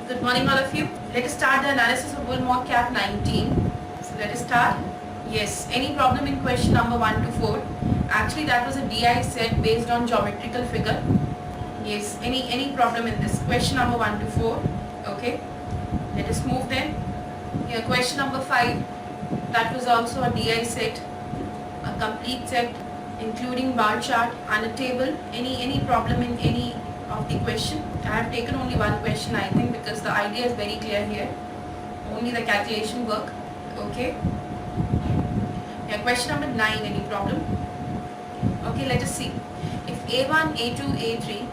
Good morning all of you. Let us start the analysis of Bull Mock Cat 19. So let us start. Yes, any problem in question number 1 to 4? Actually that was a DI set based on geometrical figure. Yes, any problem in this? Question number 1 to 4. Okay. Let us move then. Here question number 5. That was also a DI set. A complete set including bar chart and a table. Any problem in any of the question? I have taken only one question I think because the idea is very clear here. Only the calculation work. Okay. Yeah, question number 9, any problem? Okay, let us see. If A1, A2, A3,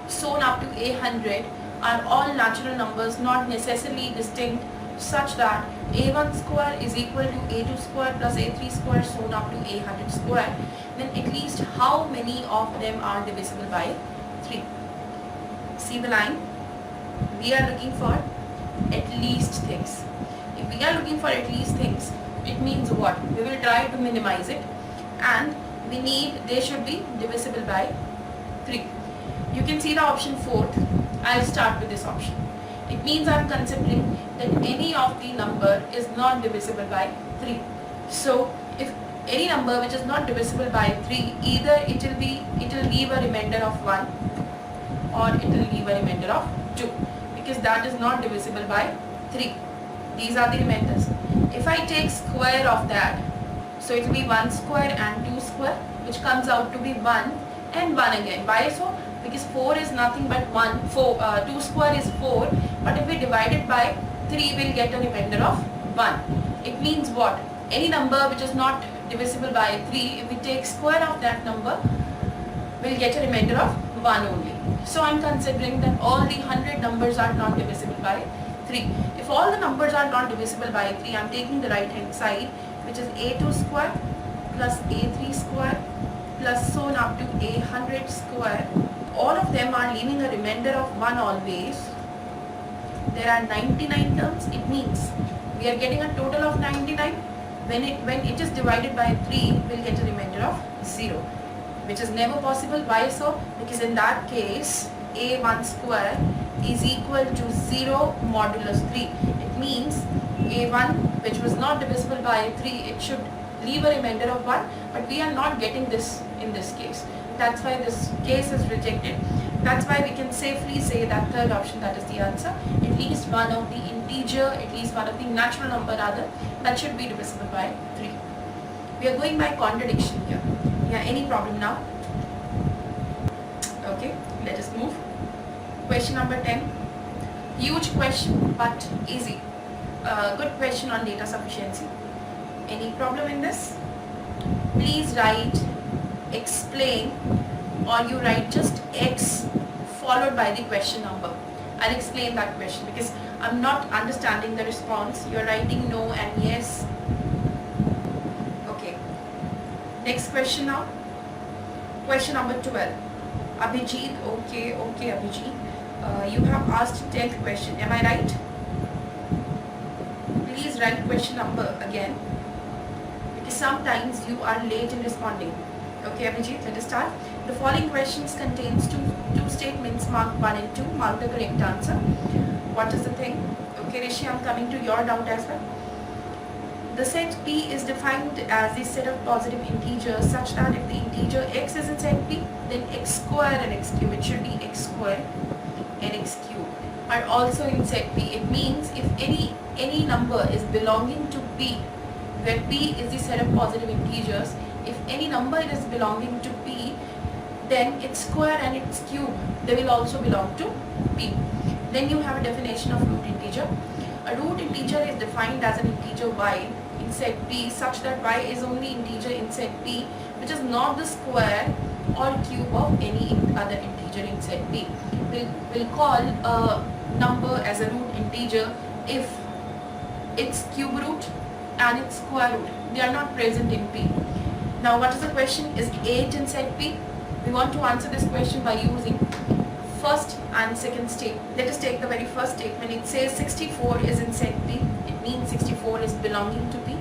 so on up to A100 are all natural numbers not necessarily distinct such that A1 square is equal to A2 square plus A3 square so on up to A100 square, then at least how many of them are divisible by 3? See the line? We are looking for at least things. If we are looking for at least things, it means what? We will try to minimize it and they should be divisible by 3. You can see the option 4th. I'll start with this option. It means I'm considering that any of the number is not divisible by 3. So if any number which is not divisible by 3, either it will leave a remainder of 1 or it will leave a remainder of 2 because that is not divisible by 3. These are the remainders. If I take square of that, so it will be 1 square and 2 square, which comes out to be 1 and 1 again. Why so? Because 4 is nothing but 1. 2 square is 4, but if we divide it by 3, we will get a remainder of 1. It means what? Any number which is not divisible by 3, if we take square of that number, we will get a remainder of 1 only. So I am considering that all the 100 numbers are not divisible by 3. If all the numbers are not divisible by 3, I am taking the right hand side, which is A2 square plus A3 square plus so on up to A100 square. All of them are leaving a remainder of 1 always. There are 99 terms. It means we are getting a total of 99. When it is divided by 3, we will get a remainder of 0, which is never possible. Why so? Because in that case, A1 square is equal to 0 modulus 3. It means A1, which was not divisible by 3, it should leave a remainder of 1, but we are not getting this in this case. That's why this case is rejected. That's why we can safely say that third option, that is the answer. At least one of the integer, at least one of the natural number rather, that should be divisible by 3. We are going by contradiction here. Yeah, any problem now? Okay, let us move. Question number 10. Huge question but easy. Good question on data sufficiency. Any problem in this? Please write explain, or you write just X followed by the question number. I'll explain that question because I'm not understanding the response. You're writing no and yes. Okay. Next question now. Question number 12. Abhijit, okay Abhijit. You have asked 10th question. Am I right? Please write question number again because sometimes you are late in responding. Okay Abhijit, let us start. The following questions contains two statements marked 1 and 2. Mark the correct answer. What is the thing? Okay Rishi, I'm coming to your doubt as well. The set P is defined as a set of positive integers such that if the integer x is in set P, then x square and x cube, it should be x square and x cube, are also in set P. It means if any number is belonging to P, where P is the set of positive integers, if any number is belonging to P, then its square and its cube, they will also belong to P. Then you have a definition of root integer. A root integer is defined as an integer y in set P such that y is only integer in set P which is not the square or cube of any other integer in set P. We'll call a number as a root integer if its cube root and its square root, they are not present in P. Now what is the question? Is 8 in set P? We want to answer this question by using first and second statement. Let us take the very first statement. It says 64 is in set P. It means 64 is belonging to P.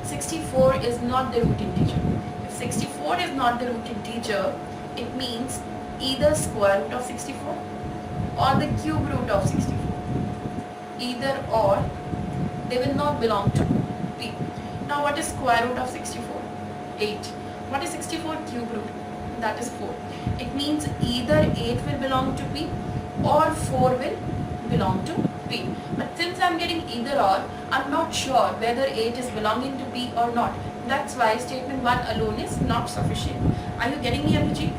64 is not the root integer. If 64 is not the root integer, it means either square root of 64 or the cube root of 64. either or, they will not belong to P. Now what is square root of 64? 8. What is 64 cube root? That is 4. It means either 8 will belong to P or 4 will belong to P. But since I am getting either or, I am not sure whether 8 is belonging to P or not. That's why statement 1 alone is not sufficient. Are you getting me, Abhijit?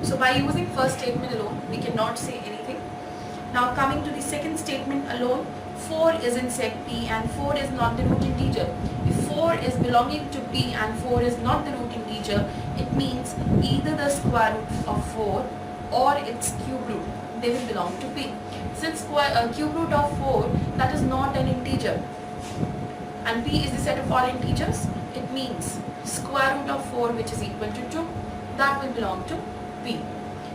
So by using first statement alone, we cannot say anything. Now coming to the second statement alone, 4 is in set P and 4 is not the root integer. If 4 is belonging to P and 4 is not the root integer, it means either the square root of 4 or its cube root, they will belong to P. Since cube root of 4, that is not an integer, and P is the set of all integers, it means square root of 4, which is equal to 2, that will belong to P.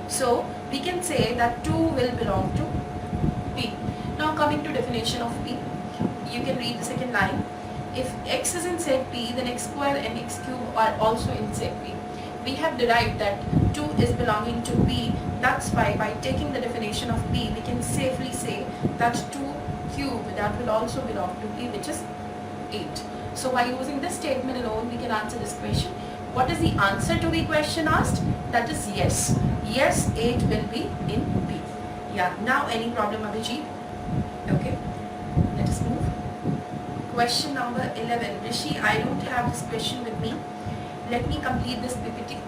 So we can say that 2 will belong to P. Now coming to definition of P, you can read the second line. If x is in set P, then x square and x cube are also in set P. We have derived that 2 is belonging to P. That's why by taking the definition of P, we can safely say that 2 cube, that will also belong to P, which is 8. So by using this statement alone, we can answer this question. What is the answer to the question asked? That is yes. Yes, 8 will be in P. Yeah. Now any problem, Abhijit? Okay. Let us move. Question number 11. Rishi, I don't have this question with me. Let me complete this PPT.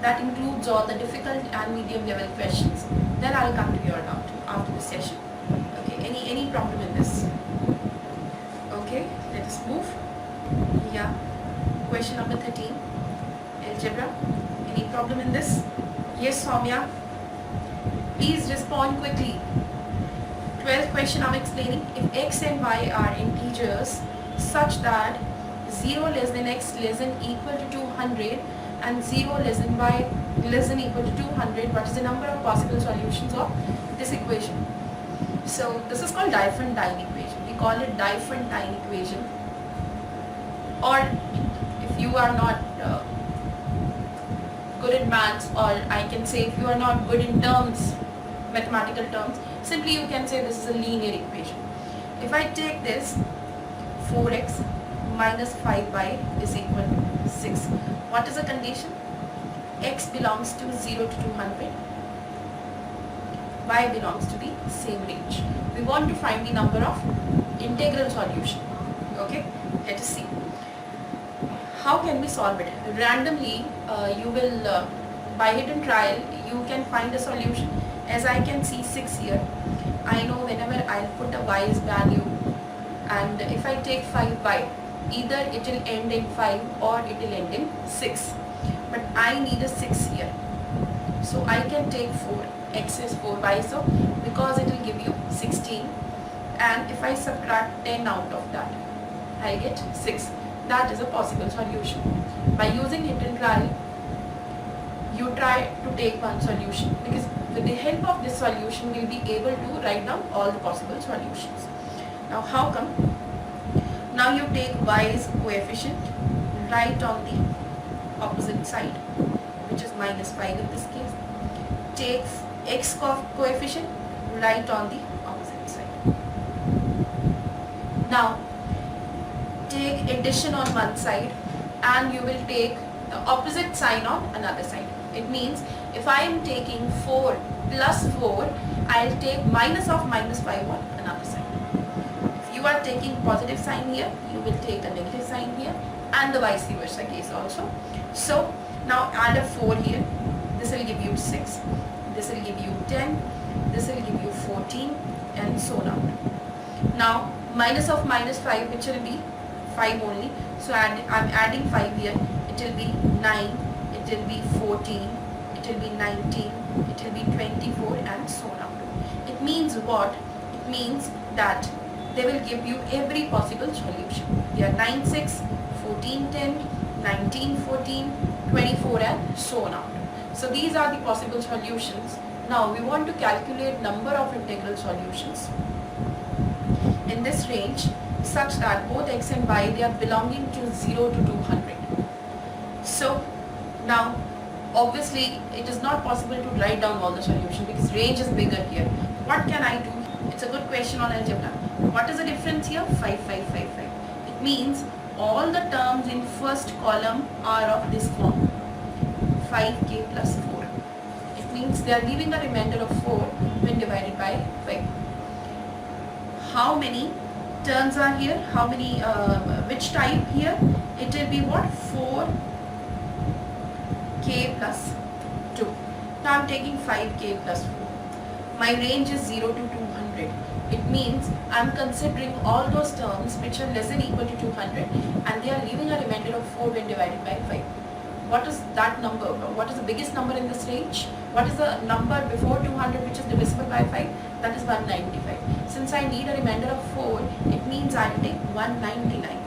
That includes all the difficult and medium level questions. Then I'll come to your doubt after the session. Okay. Any problem in this? Okay. Let us move. Yeah. Question number 13. Algebra. Any problem in this? Yes, Soumya. Please respond quickly. 12th question I'm explaining. If x and y are integers such that 0 less than x less than equal to 200 and 0 less than y less than equal to 200, what is the number of possible solutions of this equation? So this is called Diophantine equation. We call it Diophantine equation. Or if you are not good at maths, or I can say if you are not good in terms, mathematical terms, simply you can say this is a linear equation. If I take this 4x minus 5y is equal to 6. What is the condition? X belongs to 0 to 200. Y belongs to the same range. We want to find the number of integral solution. Okay, let us see. How can we solve it? Randomly, you will, by hidden trial, you can find a solution. As I can see 6 here, I know whenever I'll put a y's value, and if I take 5y, either it will end in 5 or it will end in 6. But I need a 6 here. So I can take 4, x is 4y, so because it will give you 16. And if I subtract 10 out of that, I get 6. That is a possible solution. By using hidden trial, you try to take one solution, because with the help of this solution, we will be able to write down all the possible solutions. Now how come? Now you take y's coefficient, write on the opposite side, which is minus 5 in this case. Take x coefficient, write on the opposite side. Now take addition on one side and you will take the opposite sign on another side. It means if I am taking 4 plus 4, I'll take minus of minus 5 on another side. If you are taking positive sign here, you will take a negative sign here, and the vice versa case also. So now add a 4 here. This will give you 6. This will give you 10. This will give you 14, and so on. Now minus of minus 5, which will be 5 only. So I'm adding 5 here. It will be 9. It will be 14. It will be 19. It will be 24, and so on. It means what? It means that they will give you every possible solution. They are 9, 6, 14, 10, 19, 14, 24, and so on. So these are the possible solutions. Now we want to calculate number of integral solutions in this range such that both x and y, they are belonging to 0 to 200. So now obviously it is not possible to write down all the solutions because range is bigger here. What can I do? It's a good question on algebra. What is the difference here? 5, 5, 5, 5. It means all the terms in first column are of this form. 5k plus 4. It means they are leaving a remainder of 4 when divided by 5. How many terms are here? How many, which type here? It will be what? 4k plus 2. Now I am taking 5k plus 4. My range is 0 to 200. It means I am considering all those terms which are less than equal to 200 and they are leaving a remainder of 4 when divided by 5. What is that number? What is the biggest number in this range? What is the number before 200 which is divisible by 5? That is 195. Since I need a remainder of 4, it means I will take 199.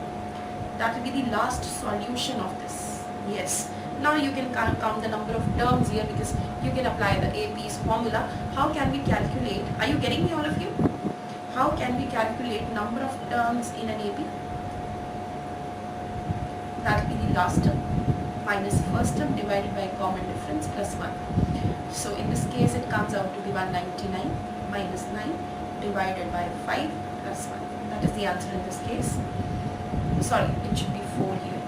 That will be the last solution of this. Yes. Now you can count the number of terms here because you can apply the AP's formula. How can we calculate? Are you getting me, all of you? How can we calculate number of terms in an AP? That will be the last term minus first term divided by common difference plus 1. So in this case it comes out to be 199 minus 9 divided by 5 plus 1. That is the answer in this case. Sorry, it should be 4 here.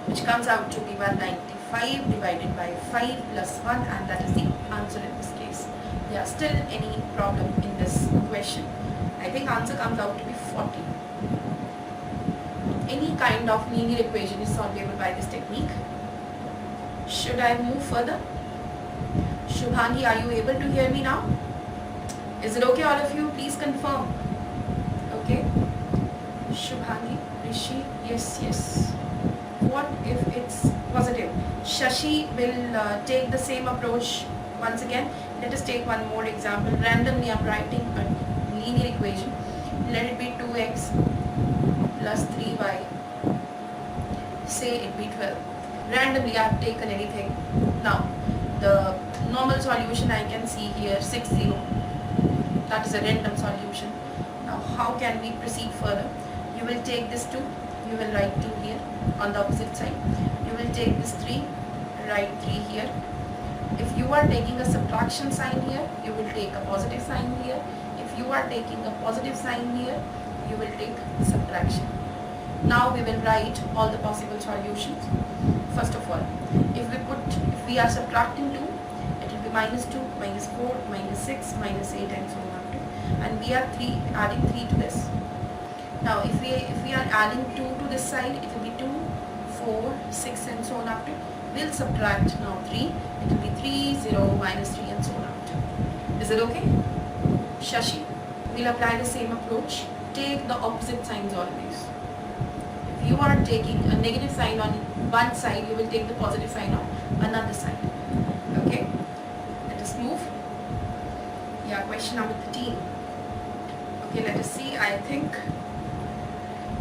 Which comes out to be 195 divided by 5 plus 1, and that is the answer in this case. Yeah, still any problem in this question? I think answer comes out to be 40. Any kind of linear equation is solvable by this technique. Should I move further? Shubhangi, are you able to hear me now? Is it okay, all of you? Please confirm. Okay. Shubhangi, Rishi, yes, yes. What if it's positive? Shashi will take the same approach once again. Let us take one more example. Randomly I am writing a linear equation. Let it be 2x plus 3y. Say it be 12. Randomly I have taken anything. Now the normal solution I can see here 60. That is a random solution. Now how can we proceed further? You will take this 2. You will write 2 here on the opposite side. You will take this 3, write 3 here. If you are taking a subtraction sign here, you will take a positive sign here. If you are taking a positive sign here, you will take subtraction. Now we will write all the possible solutions. First of all, if we are subtracting 2, it will be minus 2, minus 4, minus 6, minus 8 and so on. And we are adding 3 to this. Now if we are adding 2 to this side, it will be 2, 4, 6 and so on up to. We'll subtract now 3. It will be 3, 0, minus 3 and so on up to. Is it okay? Shashi, we'll apply the same approach. Take the opposite signs always. If you are taking a negative sign on one side, you will take the positive sign on another side. Okay? Let us move. Yeah, question number 13. Okay, let us see. I think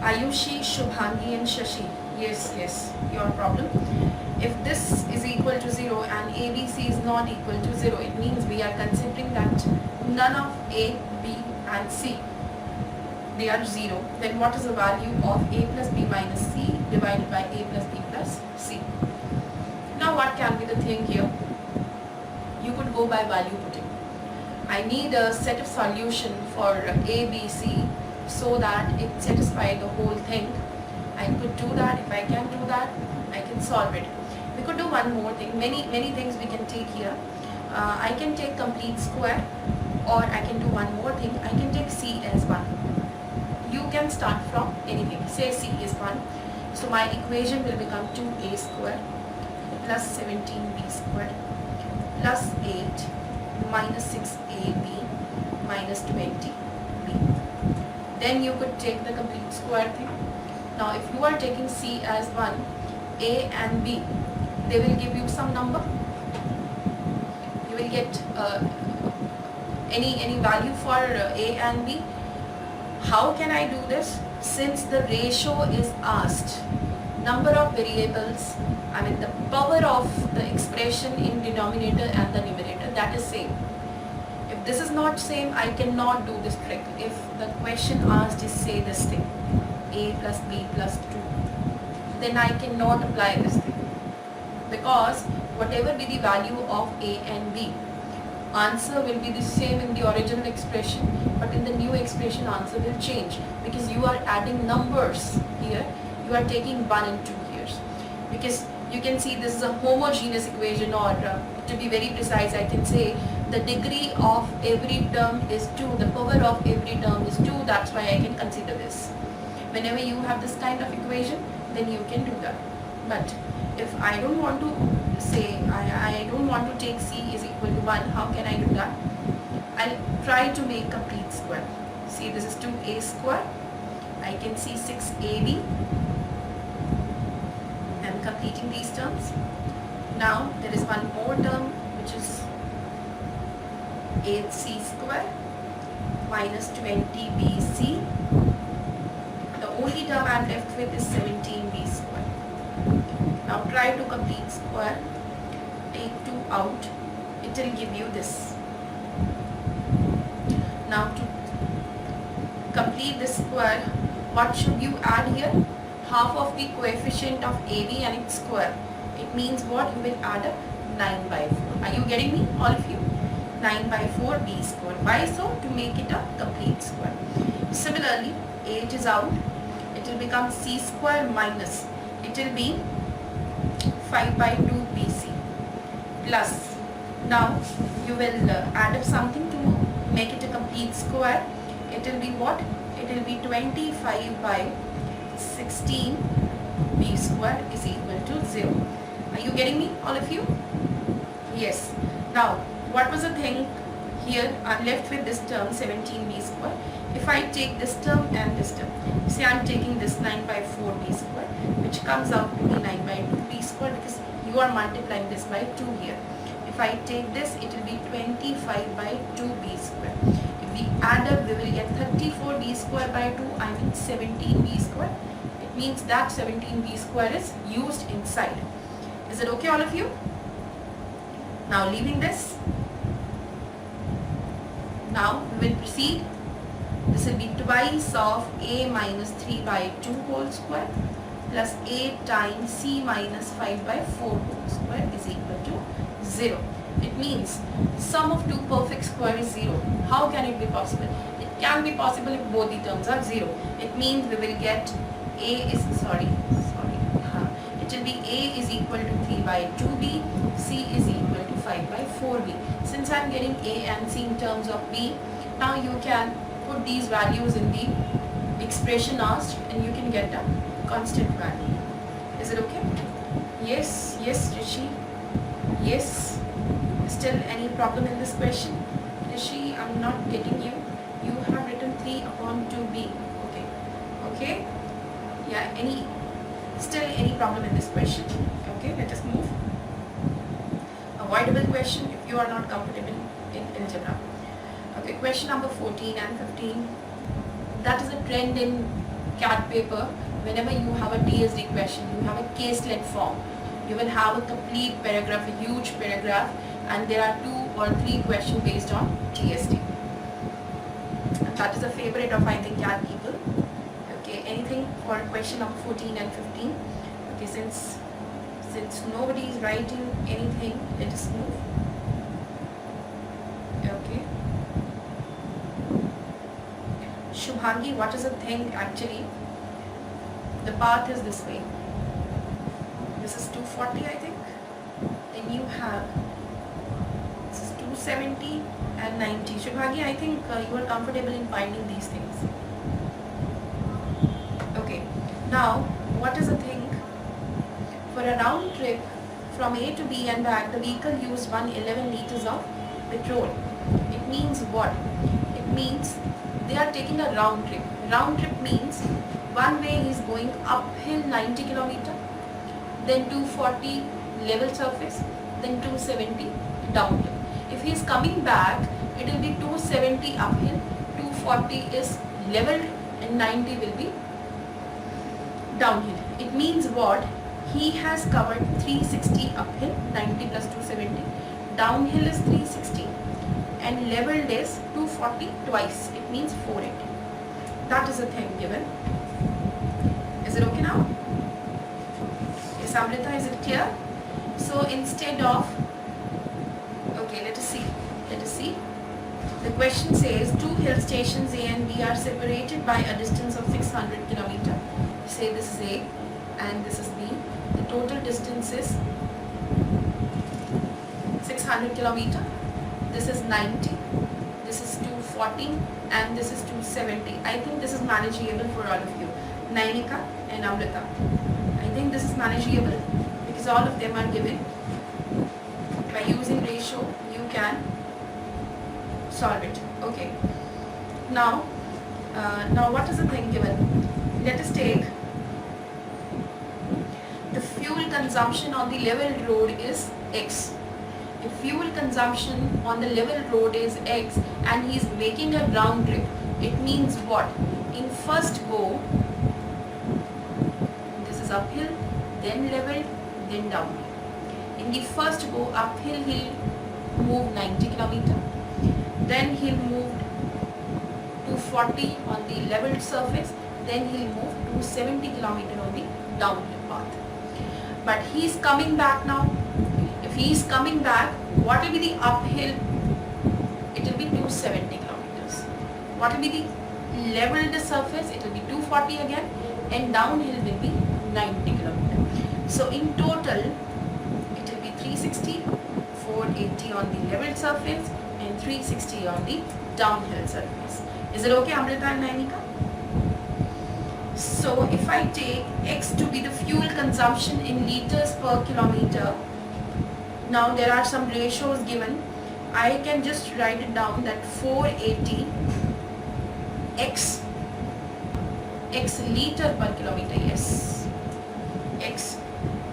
Ayushi, Shubhangi and Shashi. Yes, yes, your problem. If this is equal to 0 and ABC is not equal to 0, it means we are considering that none of A, B and C, they are 0. Then what is the value of A plus B minus C divided by A plus B plus C? Now what can be the thing here? You could go by value putting. I need a set of solution for A, B, C so that it satisfies the whole thing. I could do that. If I can do that, I can solve it. We could do one more thing. Many things we can take here. I can take complete square, or I can do one more thing. I can take C as 1. You can start from anything. Say C is 1. So my equation will become 2A square plus 17B square plus 8 minus 6AB minus 20B. Then you could take the complete square thing. Now if you are taking C as 1, A and B, they will give you some number. You will get any value for A and B. How can I do this? Since the ratio is asked, number of variables, I mean the power of the expression in denominator and the numerator, that is same. If this is not same, I cannot do this trick. If the question asked is say this thing, A plus B plus 2, then I cannot apply this thing. Because whatever be the value of A and B, answer will be the same in the original expression, but in the new expression answer will change because you are adding numbers here. You are taking 1 and 2 here because you can see this is a homogeneous equation, or to be very precise I can say the degree of every term is 2, the power of every term is 2. That's why I can consider this. Whenever you have this kind of equation, then you can do that. But if I don't want to say, I don't want to take c is equal to 1, how can I do that? I'll try to make complete square. See, this is 2a square. I can see 6ab. I'm completing these terms. Now there is one more term which is 8c square minus 20bc. The only term I'm left with is 17b square. Now try to complete square. Take 2 out. It will give you this. Now to complete this square, what should you add here? Half of the coefficient of AB and its square. It means what? You will add a 9 by 4. Are you getting me, all of you? 9 by 4 b square. Why so? To make it a complete square. Similarly, 8 is out. It will become c square minus. It will be 5 by 2 bc plus. Now you will add up something to make it a complete square. It will be what? It will be 25 by 16 b square is equal to 0. Are you getting me, all of you? Yes. Now what was the thing here? I'm left with this term 17b square. If I take this term and this term, say I'm taking this 9 by 4 b square, which comes out to be 9 by 2 b square because you are multiplying this by 2 here. If I take this, it will be 25 by 2 b square. If we add up, we will get 34 b square by 2, I mean 17 b square. It means that 17 b square is used inside. Is it okay, all of you? Now leaving this, now we will proceed. This will be twice of a minus 3 by 2 whole square plus a times c minus 5 by 4 whole square is equal to 0. It means sum of two perfect square is 0. How can it be possible? It can be possible if both the terms are 0. It means we will get a is, it will be a is equal to 3 by 2b, c is equal to 5 by 4b. Since I am getting a and c in terms of b, now you can put these values in the expression asked and you can get a constant value. Is it okay? Yes, yes, Rishi. Yes. Still any problem in this question? Rishi, I'm not getting you. You have written 3 upon 2b. Okay. Okay. Yeah, still any problem in this question? Okay, let us move. Avoidable question if you are not comfortable in algebra. Okay, question number 14 and 15. That is a trend in CAT paper. Whenever you have a TSD question, you have a caselet form. You will have a complete paragraph, a huge paragraph, and there are 2 or 3 questions based on TSD. And that is a favorite of, I think, CAT people. Okay, anything for question number 14 and 15? Okay, since nobody is writing anything, let us move. Okay. Shubhangi, what is the thing actually? The path is this way. This is 240, I think. Then you have this is 270 and 90. Shubhangi, I think you are comfortable in finding these things. Okay. Now, what is the thing? For a round trip from A to B and back, the vehicle used 111 liters of petrol. It means what? It means they are taking a round trip. Round trip means one way he is going uphill 90 kilometer, then 240 level surface, then 270 downhill. If he is coming back, it will be 270 uphill, 240 is leveled and 90 will be downhill. It means what? He has covered 360 uphill, 90 plus 270. Downhill is 360 and leveled is 240 twice. It means 480. That is the thing given. Is it okay now? Yes, Amrita, is it clear? So instead of, okay, let us see. Let let us see. The question says two hill stations A and B are separated by a distance of 600 km. Say this is A and this is B. The total distance is 600 km. This is 90. This is 240 and this is 270. I think this is manageable for all of you. Nainika and Amrita. I think this is manageable because all of them are given. By using ratio, you can solve it. Okay. Now what is the thing given? Let us take the fuel consumption on the level road is X. If fuel consumption on the level road is X and he is making a round trip, it means what? In first go, this is uphill, then level, then downhill. In the first go uphill, he'll move 90 km. Then he'll move 240 on the leveled surface. Then he'll move 270 km on the downhill path. But he's coming back now. If he is coming back, what will be the uphill? It will be 270 kilometers. What will be the leveled surface? It will be 240 again, and downhill will be 90 kilometers. So in total, it will be 360, 480 on the leveled surface, and 360 on the downhill surface. Is it okay, Amrita and Nainika? So if I take X to be the fuel consumption in liters per kilometer, now there are some ratios given. I can just write it down that 480 X liter per kilometer, yes. X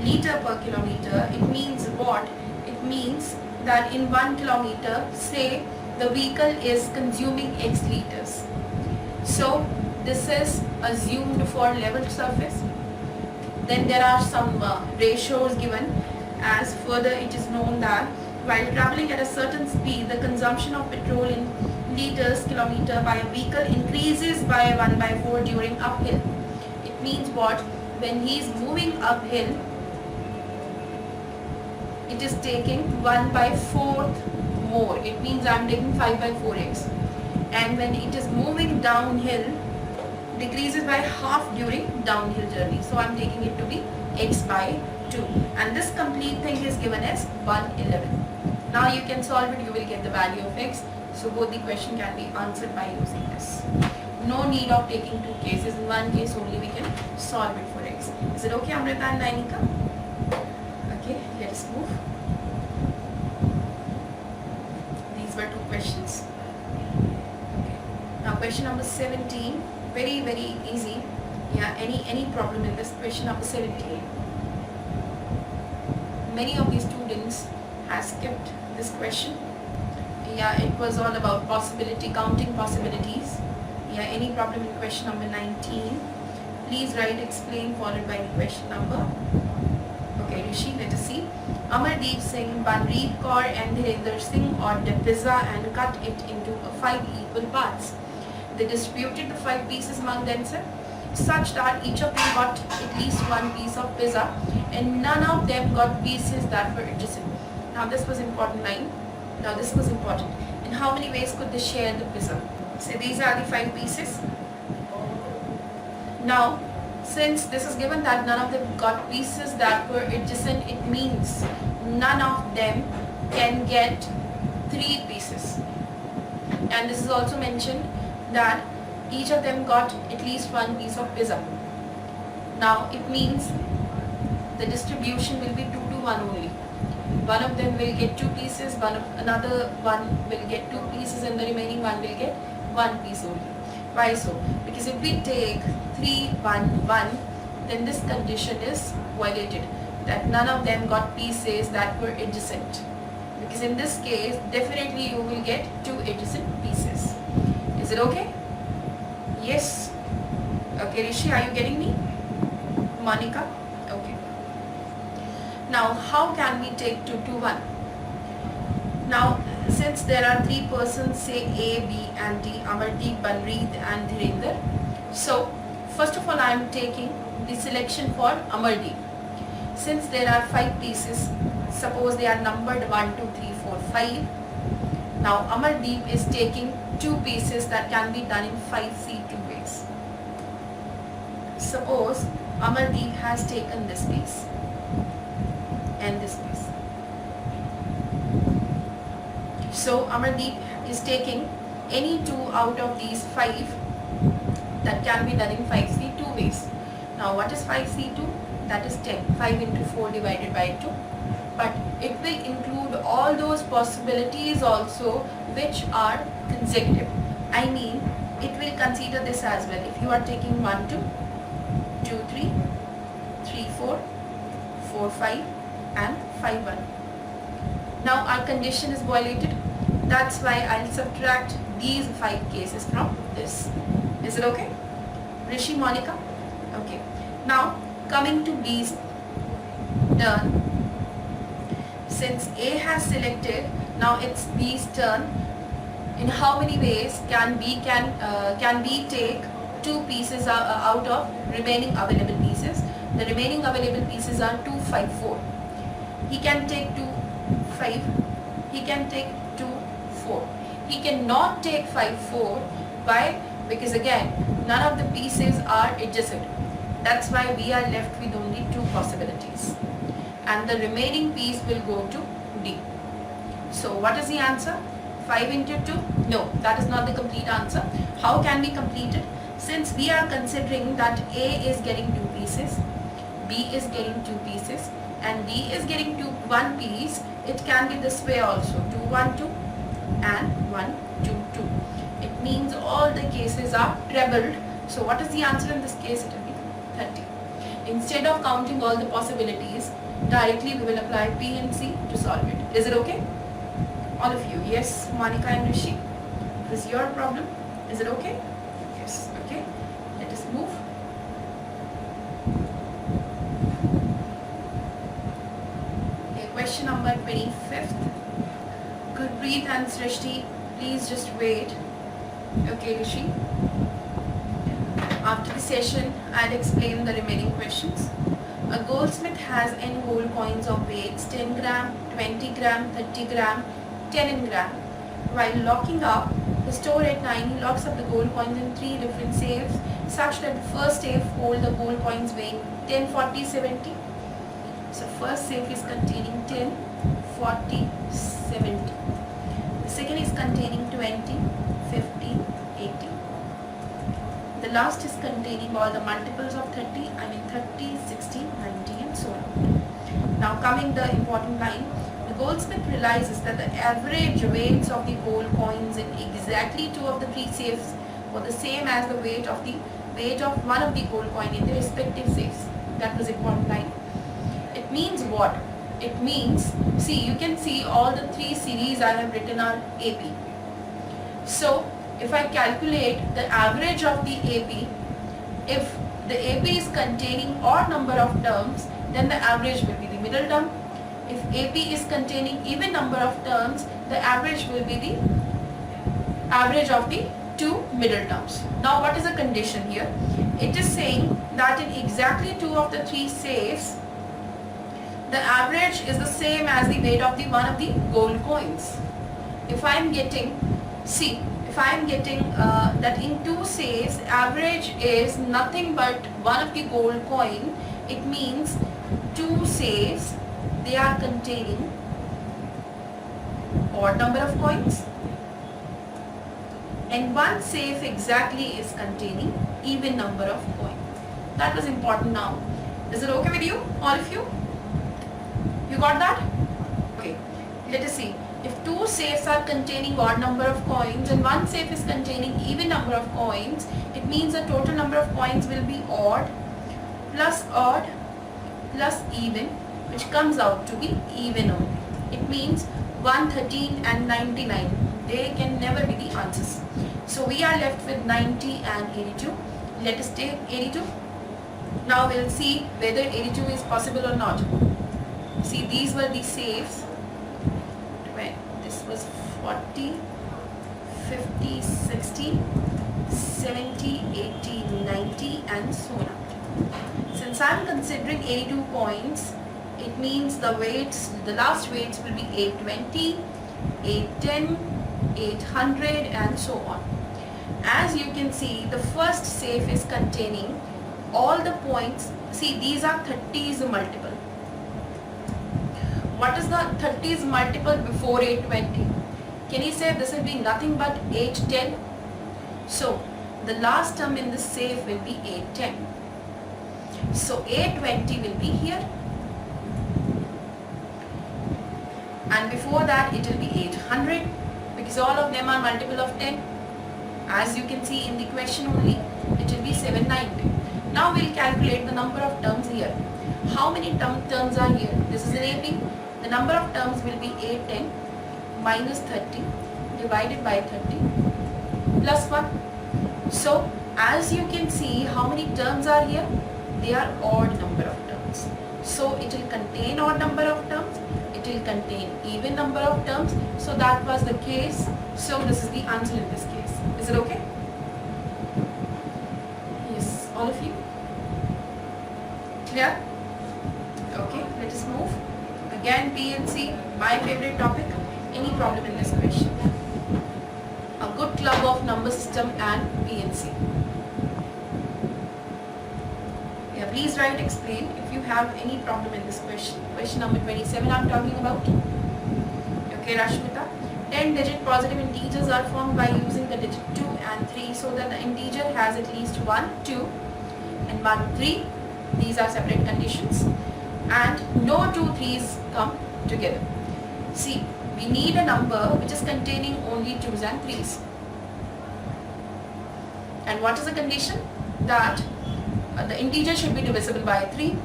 liter per kilometer, it means what? It means that in 1 kilometer, say the vehicle is consuming X liters. So this is assumed for level surface. Then there are some ratios given. As further it is known that while traveling at a certain speed, the consumption of petrol in liters kilometer by a vehicle increases by 1/4 during uphill. It means what? When he is moving uphill, it is taking 1/4 more. It means I am taking 5/4x. And when it is moving downhill, decreases by half during downhill journey. So I am taking it to be x by 2. And this complete thing is given as 111. Now you can solve it, you will get the value of x. So both the question can be answered by using this. No need of taking two cases. In one case only we can solve it for x. Is it okay, Amrita and Nainika? Okay, let us move. These were two questions. Okay. Now question number 17. Very, very easy. Yeah, any problem in this question number 17? Many of the students have skipped this question. Yeah, it was all about possibility, counting possibilities. Yeah, any problem in question number 19? Please write explain followed by the question number. Okay, Rishi, let us see. Amardeep Singh, Banreep Kaur and Dhirendra Singh ordered a pizza and cut it into 5 equal parts. They distributed the 5 pieces among themselves such that each of them got at least one piece of pizza and none of them got pieces that were adjacent. Now this was important line. Now this was important. In how many ways could they share the pizza? So these are the 5 pieces. Now since this is given that none of them got pieces that were adjacent, it means none of them can get 3 pieces. And this is also mentioned that each of them got at least one piece of pizza. Now it means the distribution will be 2 to 1 only. One of them will get 2 pieces, another one will get 2 pieces and the remaining one will get 1 piece only. Why so? Because if we take 3, 1, 1, then this condition is violated, that none of them got pieces that were adjacent. Because in this case, definitely you will get 2 adjacent pieces. Is it okay? Yes. Okay, Rishi, are you getting me? Monica? Okay. Now, how can we take 2 to 1? Now, since there are 3 persons, say A, B and D, Amardeep, Banreep and Dhirendra. So, first of all, I am taking the selection for Amardeep. Since there are 5 pieces, suppose they are numbered 1, 2, 3, 4, 5. Now Amardeep is taking two pieces that can be done in 5C two ways. Suppose Amardeep has taken this piece and this piece. So Amardeep is taking any two out of these five that can be done in 5C two ways. Now what is 5C2? That is 10. 5 into 4 divided by 2. But it will include all those possibilities also which are consecutive. I mean, it will consider this as well. If you are taking 1, 2, 2, 3, 3, 4, 4, 5 and 5, 1. Now our condition is violated. That's why I'll subtract these 5 cases from this. Is it okay? Rishi, Monica? Okay. Now coming to B's turn. Since A has selected, now it's B's turn. In how many ways can B take two pieces out of remaining available pieces? The remaining available pieces are 2, 5, 4. He can take 2, 5. He can take 2, 4. He cannot take 5, 4. Why? Because again, none of the pieces are adjacent. That's why we are left with only two possibilities. And the remaining piece will go to D. So what is the answer? 5 into 2? No, that is not the complete answer. How can we complete it? Since we are considering that A is getting 2 pieces, B is getting 2 pieces and D is getting 1 piece, it can be this way also. 2, 1, 2 and 1, 2, 2. It means all the cases are trebled. So what is the answer in this case? It will be 30. Instead of counting all the possibilities, directly we will apply P and C to solve it. Is it okay? All of you. Yes, Monica and Rishi. This is your problem. Is it okay? Yes. Okay. Let us move. Okay, question number 25th. Gurpreet and Srishti, please just wait. Okay, Rishi. After the session, I'll explain the remaining questions. A goldsmith has n gold coins of weights 10 gram, 20 gram, 30 gram, 10 gram. While locking up the store at 9, he locks up the gold coins in 3 different safes such that the first safe holds the gold coins weighing 10, 40, 70. So first safe is containing 10, 40, 70. The second is containing 20, 50, 80. The last is containing all the multiples of 30, 30, 60, 90 and so on. Now coming the important line, the goldsmith realizes that the average weights of the gold coins in exactly 2 of the 3 safes were the same as the weight of one of the gold coin in the respective safes. That was important line. It means what? It means, see, you can see all the 3 series I have written are AP. So if I calculate the average of the AP, if the AP is containing odd number of terms, then the average will be the middle term. If AP is containing even number of terms, the average will be the average of the 2 middle terms. Now what is the condition here? It is saying that in exactly 2 of the 3 safes, the average is the same as the weight of the one of the gold coins. If I am getting, see, if I am getting that in 2 safes, average is nothing but one of the gold coin, it means 2 safes, they are containing odd number of coins and 1 safe exactly is containing even number of coins. That was important now. Is it okay with you, all of you? You got that? Okay, let us see. If 2 safes are containing odd number of coins and 1 safe is containing even number of coins, it means the total number of coins will be odd plus even, which comes out to be even only. It means 113 and 99. They can never be the answers. So we are left with 90 and 82. Let us take 82. Now we'll see whether 82 is possible or not. See, these were the safes. This was 40, 50, 60, 70, 80, 90 and so on. Since I am considering 82 coins, it means the weights, the last weights will be 820, 810, 800 and so on. As you can see, the first safe is containing all the points. See, these are 30's multiple. What is the 30's multiple before 820? Can you say this will be nothing but 810? So the last term in the safe will be 810. So 820 will be here, and before that it will be 800, because all of them are multiple of 10. As you can see in the question only, it will be 790. Now we'll calculate the number of terms here. How many terms are here? This is an AP. The number of terms will be 810 minus 30 divided by 30 plus 1. So as you can see, how many terms are here? They are odd number of terms. So it will contain odd number of terms, it will contain even number of terms. So that was the case. So this is the answer in this case. Is it okay? Yes, all of you? Clear? Okay, let us move. Again, P&C, my favorite topic. Any problem in this question? A good club of number system and P&C. Yeah, please write explain if you have any problem in this question. Question number 27 I'm talking about. Okay, Rashmita. 10-digit positive integers are formed by using the digit 2 and 3 so that the integer has at least 1, 2 and 1, 3. These are separate conditions. And no 2 3's come together. See, we need a number which is containing only 2's and 3's. And what is the condition? That the integer should be divisible by 3.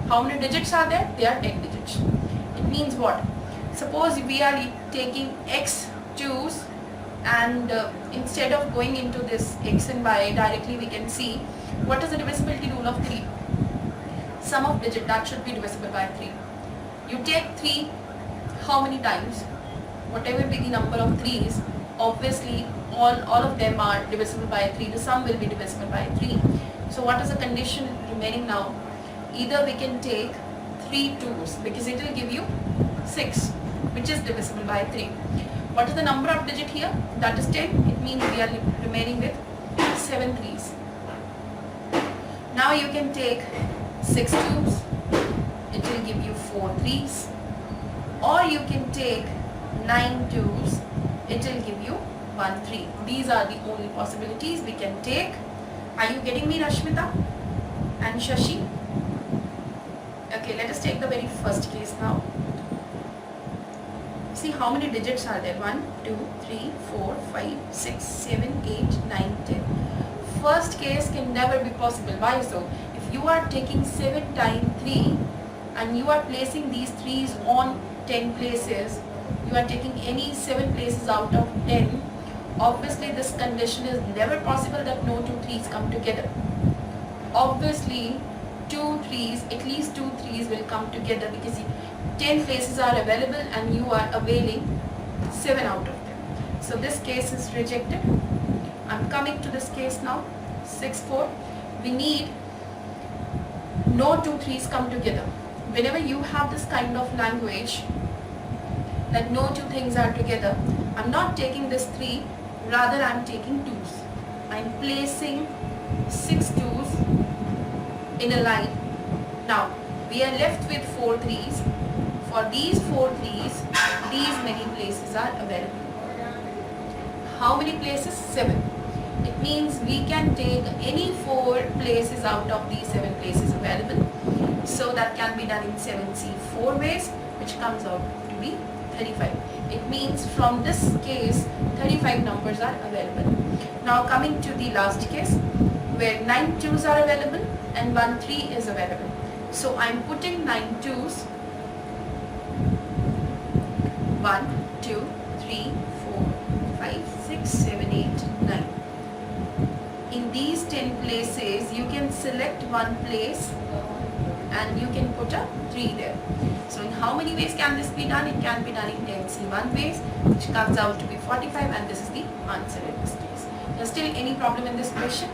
How many digits are there? They are 10 digits. It means what? Suppose we are taking x 2's and instead of going into this x and y directly, we can see what is the divisibility rule of 3. Sum of digit that should be divisible by 3. You take 3 how many times? Whatever be the number of 3's, obviously all of them are divisible by 3. The sum will be divisible by 3. So what is the condition remaining now? Either we can take 3 2's because it will give you 6, which is divisible by 3. What is the number of digit here? That is 10. It means we are remaining with 7 3's. Now you can take 6 2's. It will give you 4 3's. Or you can take 9 2's. It will give you 1 3. These are the only possibilities we can take. Are you getting me, Rashmita and Shashi? Okay, let us take the very first case now. See how many digits are there? 1, 2, 3, 4, 5, 6, 7, 8, 9, 10. First case can never be possible. Why so? If you are taking 7 times 3 and you are placing these 3's on 10 places, you are taking any 7 places out of 10, obviously this condition is never possible that no 2 3's come together. Obviously 2 3's, at least 2 3's will come together because 10 places are available and you are availing 7 out of them. So this case is rejected. I'm coming to this case now. 6 4. We need no 2 3's come together. Whenever you have this kind of language that no 2 things are together, I'm not taking this 3, rather I'm taking 2's. I'm placing 6 2's in a line. Now we are left with 4 3's. For these 4 3's, these many places are available. How many places? 7. It means we can take any 4 places out of these 7 places available. So that can be done in 7C 4 ways, which comes out to be 35. It means from this case 35 numbers are available. Now coming to the last case where 9 2's are available and 1 3 is available. So I'm putting 9 2's. 1, 2, 3, 4, 5, 6, 7, 8, 9. In these 10 places, you can select one place and you can put a 3 there. So in how many ways can this be done? It can be done in 10C1 ways, which comes out to be 45, and this is the answer in this case. There's still any problem in this question?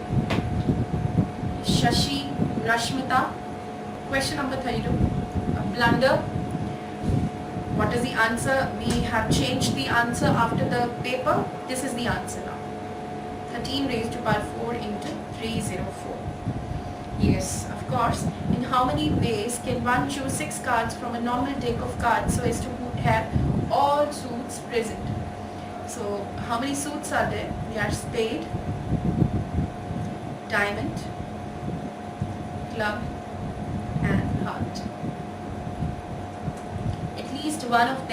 Shashi, Rashmita, question number 32, a blunder. What is the answer? We have changed the answer after the paper. This is the answer now. 13 raised to power 4 into 304. Yes, of course. In how many ways can one choose 6 cards from a normal deck of cards so as to have all suits present? So, how many suits are there? They are spade, diamond, club and heart. At least one of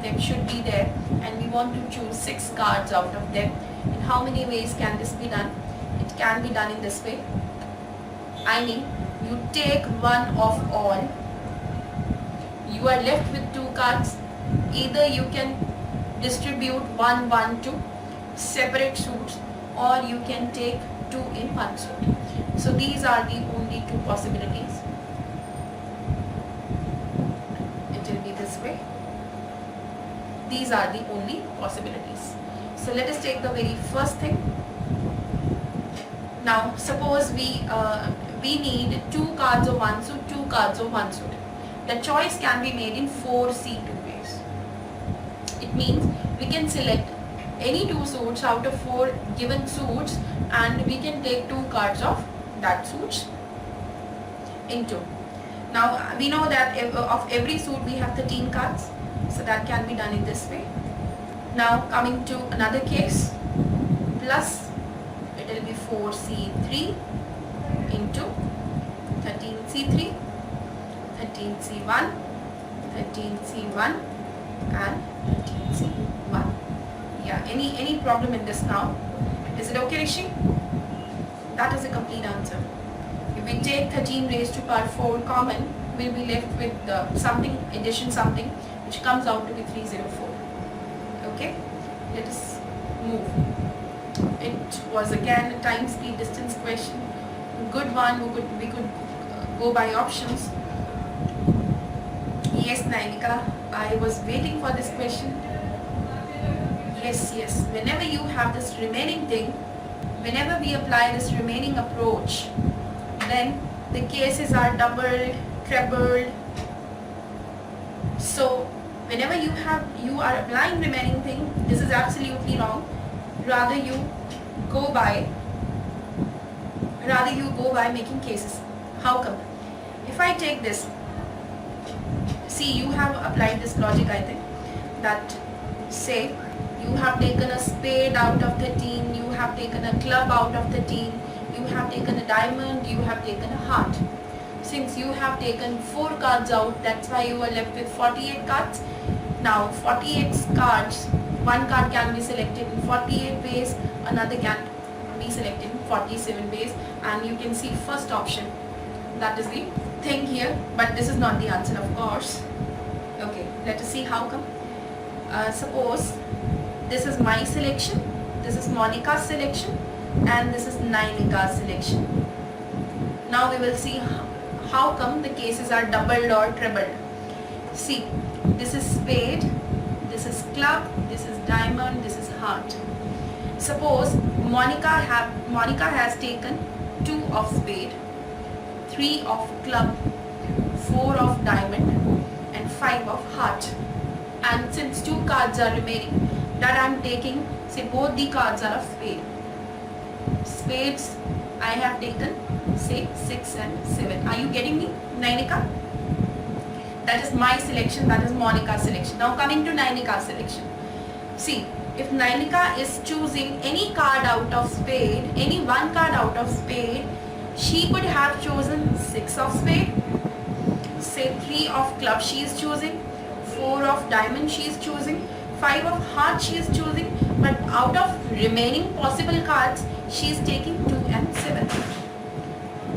them should be there, and we want to choose 6 cards out of them. In how many ways can this be done? It can be done in this way. I mean, you take one of all. You are left with 2 cards. Either you can distribute 1, 1, 2 separate suits, or you can take 2 in one suit. So these are the only 2 possibilities. It will be this way. These are the only possibilities. So let us take the very first thing. Now suppose we need 2 cards of one suit, 2 cards of one suit. The choice can be made in 4 C2 ways. It means we can select any 2 suits out of 4 given suits, and we can take 2 cards of that suits into. Now we know that of every suit we have 13 cards, so that can be done in this way. Now coming to another case, plus it will be 4C3 into 13C3, 13C1, 13C1 and 13C1. Yeah, any problem in this now? Is it okay, Rishi? That is a complete answer. If we take 13 raised to power 4 common, we'll be left with something, addition something, which comes out to be 304. Okay, let us move. It was again a time, speed, distance question. Good one. We could go by options. Yes, Nainika, I was waiting for this question. Yes. Whenever you have this remaining thing, whenever we apply this remaining approach, then the cases are doubled, trebled. So whenever you are applying remaining thing, this is absolutely wrong. Rather you go by making cases. How come? If I take this, see, you have applied this logic, I think, that say you have taken a spade out of 13, you have taken a club out of 13, you have taken a diamond, you have taken a heart. Since you have taken 4 cards out, that's why you are left with 48 cards. Now 48 cards, one card can be selected in 48 ways, another can be selected in 47 ways, and you can see first option, that is the thing here, but this is not the answer, of course. Okay, let us see how come. Suppose this is my selection, this is Monica's selection, and this is Nainika's selection. Now we will see how come the cases are doubled or trebled. See, this is spade, this is club, this is diamond, this is heart. Suppose Monica has taken 2 of spade, 3 of club, 4 of diamond and 5 of heart. And since 2 cards are remaining, that I am taking, say both the cards are of spade. Spades I have taken, say 6 and 7. Are you getting me, Nainika? That is my selection, that is Monica's selection. Now coming to Nainika's selection. See, if Nainika is choosing any card out of spade, any one card out of spade, she could have chosen 6 of spade, say 3 of club she is choosing, 4 of diamond she is choosing, 5 of heart she is choosing, but out of remaining possible cards, she is taking 2 and 7.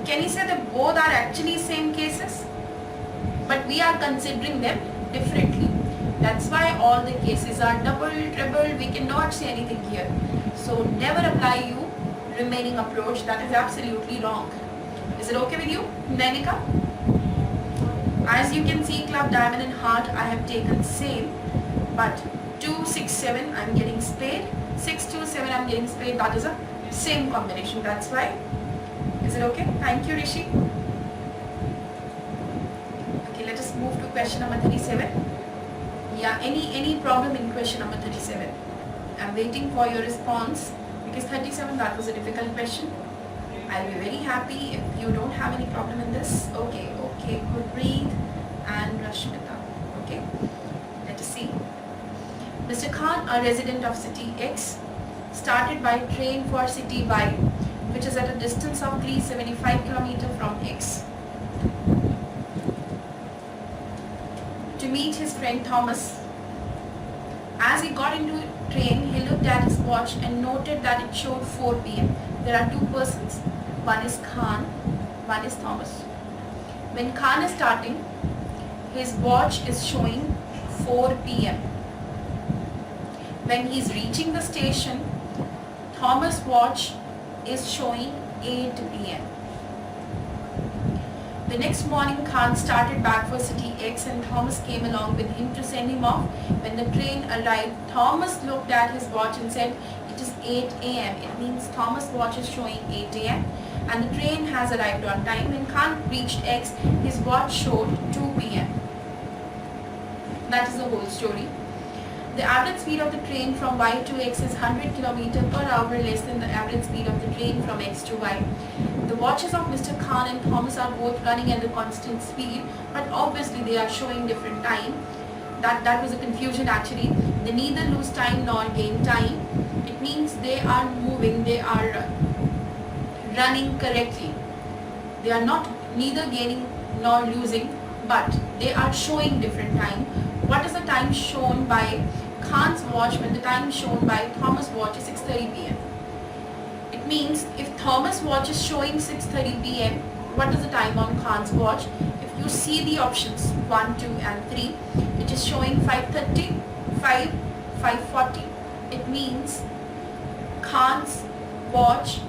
Can you say that both are actually same cases? But we are considering them differently. That's why all the cases are double, treble. We cannot say anything here. So never apply you remaining approach. That is absolutely wrong. Is it okay with you, Nainika? As you can see, club, diamond and heart I have taken same, but 2, 6, 7 I am getting spade, 6, 2, 7 I am getting spade. That is a same combination. That's why. Is it okay? Thank you, Rishi. Okay, let us move to question number 37. Yeah, any problem in question number 37? I'm waiting for your response because 37, that was a difficult question. I'll be very happy if you don't have any problem in this. Okay, good, breathe and Rashmita. Okay, let us see. Mr. Khan, a resident of city X, started by train for city Y, which is at a distance of 375 km from X, to meet his friend Thomas. As he got into a train, he looked at his watch and noted that it showed 4 p.m. There are two persons. One is Khan, one is Thomas. When Khan is starting, his watch is showing 4 p.m. When he is reaching the station, Thomas' watch is showing 8 p.m. The next morning, Khan started back for city X and Thomas came along with him to send him off. When the train arrived, Thomas looked at his watch and said, it is 8 a.m. It means Thomas' watch is showing 8 a.m. and the train has arrived on time. When Khan reached X, his watch showed 2 p.m. That is the whole story. The average speed of the train from Y to X is 100 km per hour, less than the average speed of the train from X to Y. The watches of Mr. Khan and Thomas are both running at a constant speed, but obviously they are showing different time. That was a confusion actually. They neither lose time nor gain time. It means they are moving, they are running correctly. They are not neither gaining nor losing, but they are showing different time. What is the time shown by Khan's watch when the time shown by Thomas' watch is 6:30 p.m.? It means if Thomas' watch is showing 6:30 p.m., what is the time on Khan's watch? If you see the options 1, 2 and 3, it is showing 5:30, 5, 5:40. It means Khan's watch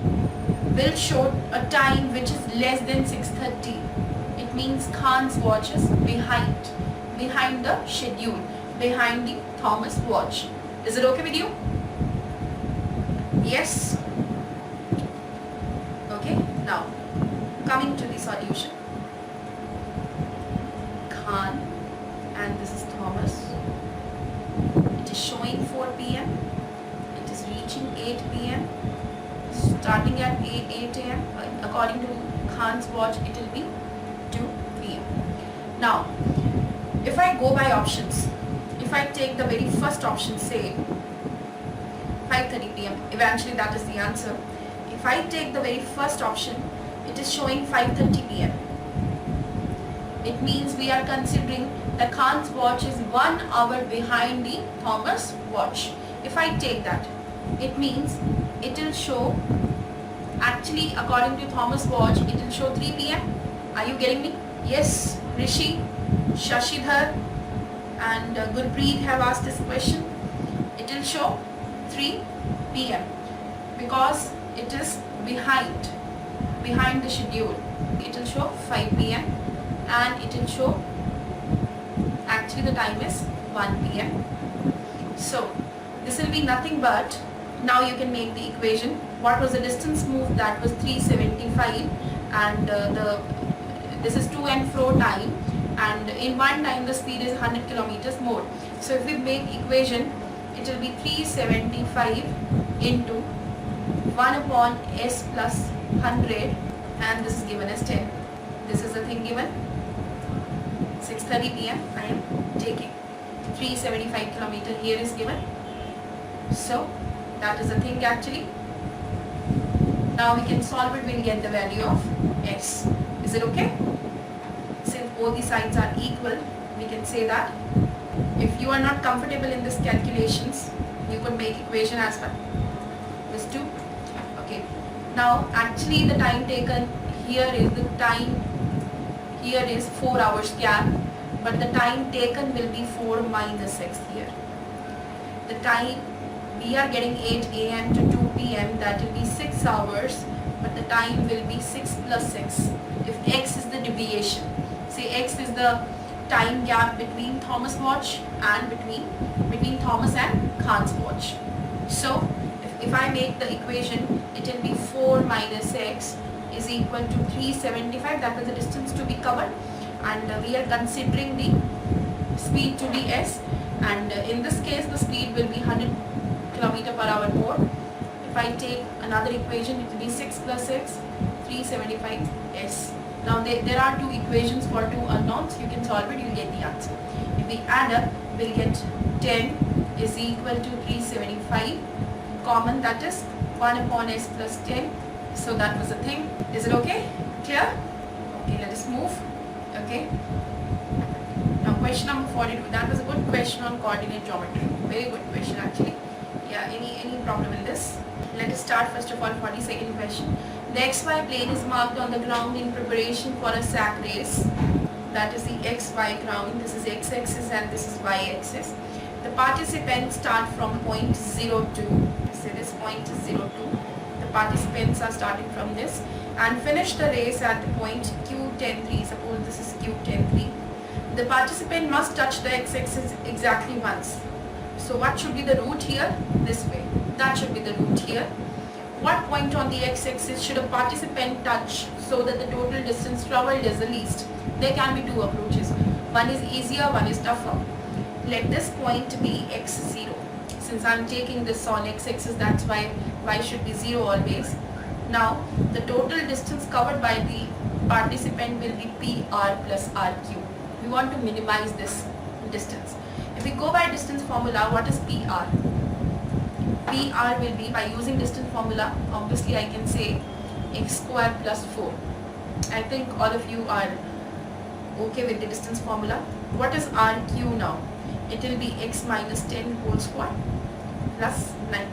will show a time which is less than 6:30. It means Khan's watch is behind the schedule, behind the Thomas watch. Is it okay with you? Yes? Okay, now coming to the solution. Khan and this is Thomas. It is showing 4 p.m. It is reaching 8 p.m. Starting at 8 a.m. According to Khan's watch, it will be 2 p.m. Now, if I go by options, if I take the very first option, say 5:30 p.m., eventually that is the answer. If I take the very first option, it is showing 5:30 p.m. It means we are considering that Khan's watch is 1 hour behind the Thomas watch. If I take that, it means it will show, actually according to Thomas watch, it will show 3 p.m. Are you getting me? Yes, Rishi, Shashidhar and Gurpreet have asked this question. It will show 3 p.m. because it is behind the schedule. It will show 5 p.m. and it will show, actually the time is 1 p.m. So this will be nothing but, now you can make the equation. What was the distance moved? That was 375 and this is to and fro time, and in one time the speed is 100 kilometers more. So if we make equation, it will be 375 into 1 upon s plus 100 and this is given as 10. This is the thing given. 6:30 p.m. I am taking 375 kilometer here is given. So that is the thing actually. Now we can solve it, we'll get the value of x. Is it okay? Since both the sides are equal, we can say that. If you are not comfortable in this calculations, you could make equation as well. This 2. Okay. Now actually the time taken here is the time, here is 4 hours gap, but the time taken will be 4 minus 6 here. The time we are getting 8 a.m. to 2 p.m. that will be 6 hours, but the time will be 6 plus 6. If x is the deviation, say x is the time gap between Thomas watch and between Thomas and Khan's watch. So if I make the equation, it will be 4 minus x is equal to 375. That is the distance to be covered. and we are considering the speed to be s, and in this case the speed will be 100 km per hour more. If I take another equation, it will be 6 plus x, 375 s. Now there are two equations for two unknowns. You can solve it, you will get the answer. If we add up, we will get 10 is equal to 375. Common, that is 1 upon s plus 10. So that was the thing. Is it okay? Clear? Okay, let us move. Okay. Now question number 42. That was a good question on coordinate geometry. Very good question actually. Yeah, any problem in this? Let us start first of all 42nd question. The XY plane is marked on the ground in preparation for a sack race. That is the XY ground. This is x-axis and this is y-axis. The participants start from point 02. Say this point is 02. The participants are starting from this and finish the race at the point Q103. Suppose this is Q103. The participant must touch the x-axis exactly once. So what should be the route here? This way. That should be the route here. What point on the x-axis should a participant touch so that the total distance traveled is the least? There can be two approaches. One is easier, one is tougher. Let this point be x0. Since I am taking this on x-axis, that's why y should be 0 always. Now the total distance covered by the participant will be PR plus RQ. We want to minimize this distance. If we go by distance formula, what is PR? PR will be, by using distance formula, obviously I can say x square plus 4. I think all of you are okay with the distance formula. What is RQ now? It will be x minus 10 whole square plus 9.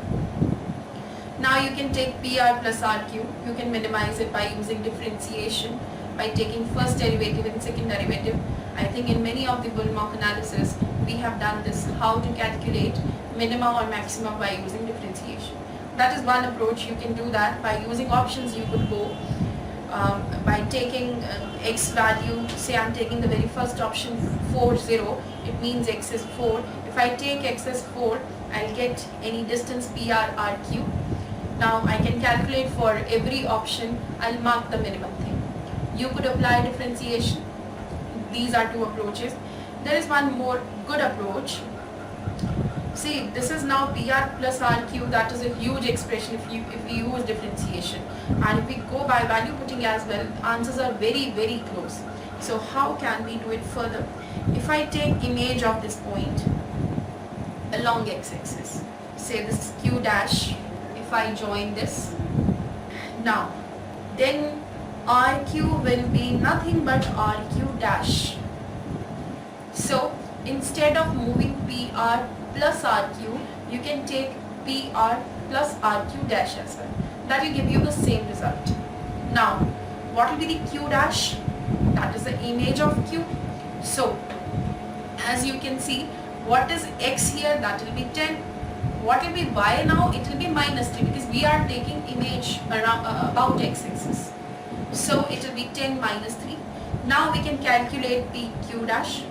Now you can take PR plus RQ. You can minimize it by using differentiation, by taking first derivative and second derivative. I think in many of the bull mock analysis we have done this, how to calculate minima or maxima by using differentiation. That is one approach. You can do that. By using options you could go by taking x value. Say I am taking the very first option 40, it means x is 4. If I take x as 4, I will get any distance PR RQ. Now I can calculate for every option, I will mark the minimum thing. You could apply differentiation. These are two approaches. There is one more good approach. See, this is now PR plus RQ. That is a huge expression if we use differentiation. And if we go by value putting as well, answers are very, very close. So how can we do it further? If I take image of this point along x-axis, say this is Q dash, if I join this, now then RQ will be nothing but RQ dash. So instead of moving PR plus RQ, you can take PR plus RQ dash as well. That will give you the same result. Now what will be the Q dash? That is the image of Q. So as you can see, what is x here? That will be 10. What will be y now? It will be minus 3 because we are taking image around about x-axis. So it will be 10 minus 3. Now we can calculate PQ dash.